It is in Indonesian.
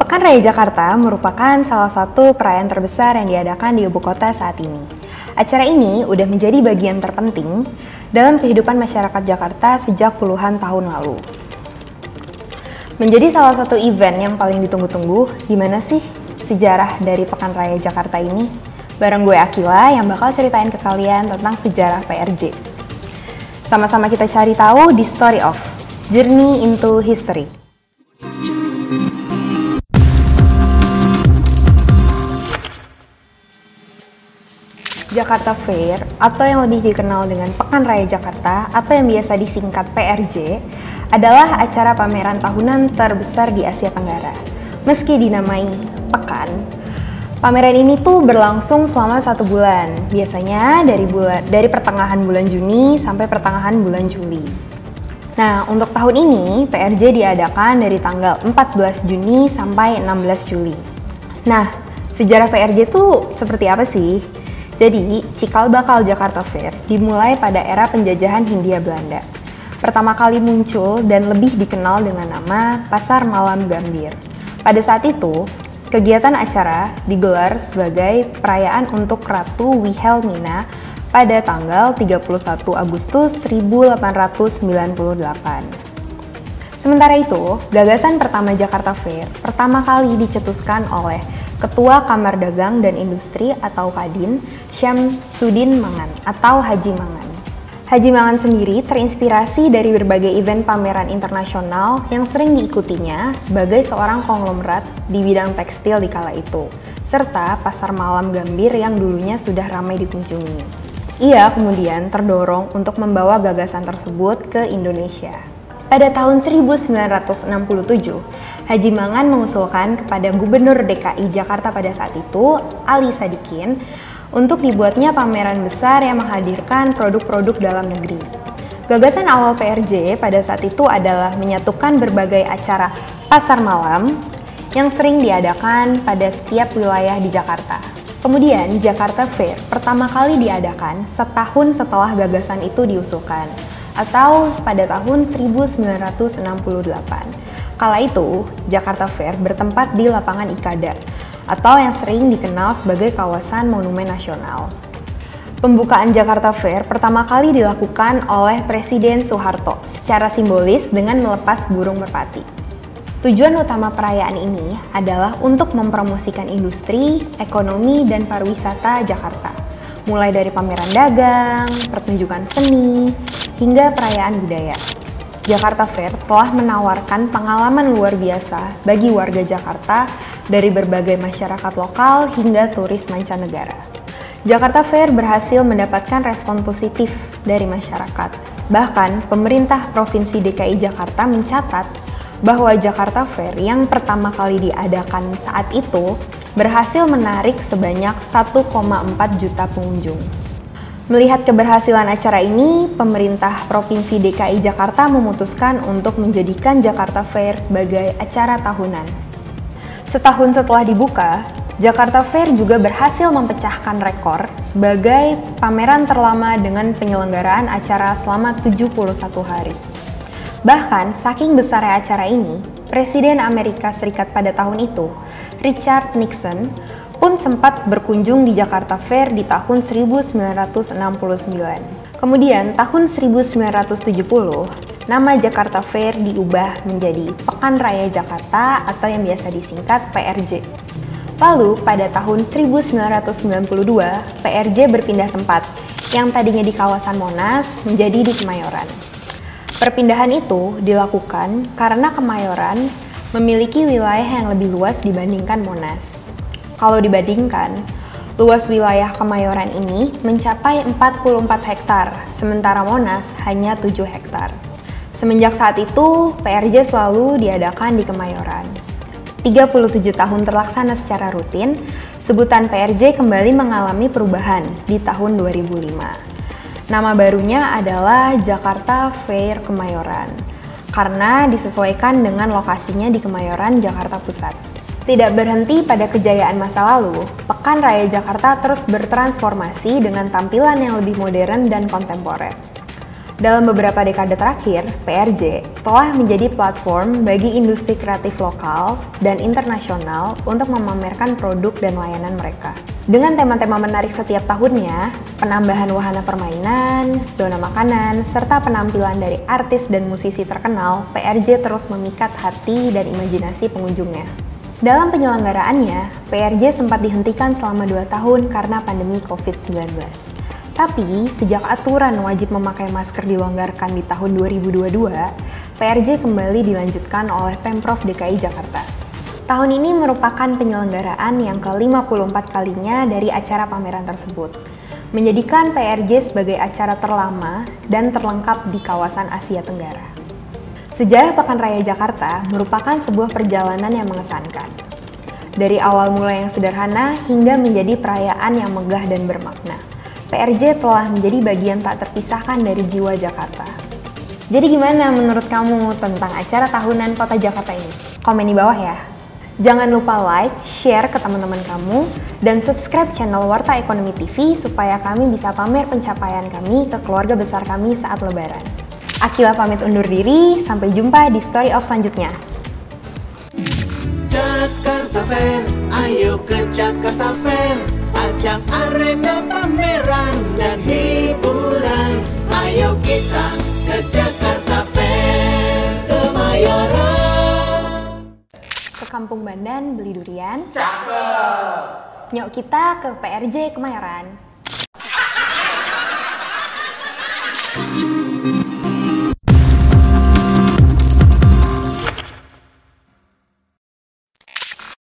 Pekan Raya Jakarta merupakan salah satu perayaan terbesar yang diadakan di ibu kota saat ini. Acara ini udah menjadi bagian terpenting dalam kehidupan masyarakat Jakarta sejak puluhan tahun lalu. Menjadi salah satu event yang paling ditunggu-tunggu, gimana sih sejarah dari Pekan Raya Jakarta ini? Bareng gue Akila yang bakal ceritain ke kalian tentang sejarah PRJ. Sama-sama kita cari tahu di Story of Journey into History. Jakarta Fair, atau yang lebih dikenal dengan Pekan Raya Jakarta, atau yang biasa disingkat PRJ, adalah acara pameran tahunan terbesar di Asia Tenggara. Meski dinamai Pekan, pameran ini tuh berlangsung selama 1 bulan, biasanya dari pertengahan bulan Juni sampai pertengahan bulan Juli. Nah, untuk tahun ini, PRJ diadakan dari tanggal 14 Juni sampai 16 Juli. Nah, sejarah PRJ tuh seperti apa sih? Jadi, cikal bakal Jakarta Fair dimulai pada era penjajahan Hindia Belanda. Pertama kali muncul dan lebih dikenal dengan nama Pasar Malam Gambir. Pada saat itu, kegiatan acara digelar sebagai perayaan untuk Ratu Wilhelmina pada tanggal 31 Agustus 1898. Sementara itu, gagasan pertama Jakarta Fair pertama kali dicetuskan oleh Ketua Kamar Dagang dan Industri atau Kadin, Syamsuddin Mangan atau Haji Mangan. Haji Mangan sendiri terinspirasi dari berbagai event pameran internasional yang sering diikutinya sebagai seorang konglomerat di bidang tekstil di kala itu, serta Pasar Malam Gambir yang dulunya sudah ramai dikunjungi. Ia kemudian terdorong untuk membawa gagasan tersebut ke Indonesia. Pada tahun 1967, Haji Mangan mengusulkan kepada Gubernur DKI Jakarta pada saat itu, Ali Sadikin, untuk dibuatnya pameran besar yang menghadirkan produk-produk dalam negeri. Gagasan awal PRJ pada saat itu adalah menyatukan berbagai acara pasar malam yang sering diadakan pada setiap wilayah di Jakarta. Kemudian, Jakarta Fair pertama kali diadakan setahun setelah gagasan itu diusulkan, atau pada tahun 1968. Kala itu, Jakarta Fair bertempat di lapangan Ikada, atau yang sering dikenal sebagai kawasan Monumen Nasional. Pembukaan Jakarta Fair pertama kali dilakukan oleh Presiden Soeharto secara simbolis dengan melepas burung merpati. Tujuan utama perayaan ini adalah untuk mempromosikan industri, ekonomi, dan pariwisata Jakarta, mulai dari pameran dagang, pertunjukan seni, hingga perayaan budaya. Jakarta Fair telah menawarkan pengalaman luar biasa bagi warga Jakarta dari berbagai masyarakat lokal hingga turis mancanegara. Jakarta Fair berhasil mendapatkan respon positif dari masyarakat. Bahkan, pemerintah Provinsi DKI Jakarta mencatat bahwa Jakarta Fair yang pertama kali diadakan saat itu berhasil menarik sebanyak 1,4 juta pengunjung. Melihat keberhasilan acara ini, pemerintah Provinsi DKI Jakarta memutuskan untuk menjadikan Jakarta Fair sebagai acara tahunan. Setahun setelah dibuka, Jakarta Fair juga berhasil memecahkan rekor sebagai pameran terlama dengan penyelenggaraan acara selama 71 hari. Bahkan, saking besarnya acara ini, Presiden Amerika Serikat pada tahun itu, Richard Nixon, pun sempat berkunjung di Jakarta Fair di tahun 1969. Kemudian, tahun 1970, nama Jakarta Fair diubah menjadi Pekan Raya Jakarta atau yang biasa disingkat PRJ. Lalu, pada tahun 1992, PRJ berpindah tempat, yang tadinya di kawasan Monas menjadi di Kemayoran. Perpindahan itu dilakukan karena Kemayoran memiliki wilayah yang lebih luas dibandingkan Monas. Kalau dibandingkan, luas wilayah Kemayoran ini mencapai 44 hektar, sementara Monas hanya 7 hektar. Semenjak saat itu, PRJ selalu diadakan di Kemayoran. 37 tahun terlaksana secara rutin, sebutan PRJ kembali mengalami perubahan di tahun 2005. Nama barunya adalah Jakarta Fair Kemayoran, karena disesuaikan dengan lokasinya di Kemayoran, Jakarta Pusat. Tidak berhenti pada kejayaan masa lalu, Pekan Raya Jakarta terus bertransformasi dengan tampilan yang lebih modern dan kontemporer. Dalam beberapa dekade terakhir, PRJ telah menjadi platform bagi industri kreatif lokal dan internasional untuk memamerkan produk dan layanan mereka. Dengan tema-tema menarik setiap tahunnya, penambahan wahana permainan, zona makanan, serta penampilan dari artis dan musisi terkenal, PRJ terus memikat hati dan imajinasi pengunjungnya. Dalam penyelenggaraannya, PRJ sempat dihentikan selama 2 tahun karena pandemi COVID-19. Tapi, sejak aturan wajib memakai masker dilonggarkan di tahun 2022, PRJ kembali dilanjutkan oleh Pemprov DKI Jakarta. Tahun ini merupakan penyelenggaraan yang ke-54 kalinya dari acara pameran tersebut, menjadikan PRJ sebagai acara terlama dan terlengkap di kawasan Asia Tenggara. Sejarah Pekan Raya Jakarta merupakan sebuah perjalanan yang mengesankan. Dari awal mula yang sederhana hingga menjadi perayaan yang megah dan bermakna. PRJ telah menjadi bagian tak terpisahkan dari jiwa Jakarta. Jadi gimana menurut kamu tentang acara tahunan Kota Jakarta ini? Komen di bawah ya. Jangan lupa like, share ke teman-teman kamu, dan subscribe channel Warta Ekonomi TV supaya kami bisa pamer pencapaian kami ke keluarga besar kami saat Lebaran. Akila pamit undur diri, sampai jumpa di Story of selanjutnya. Jakarta Fair, ayo ke Jakarta Fair. Ajang arena pameran dan hiburan. Ayo kita ke Jakarta Fair, Kemayoran. Ke Kampung Bandan beli durian. Cakep. Yuk kita ke PRJ Kemayoran.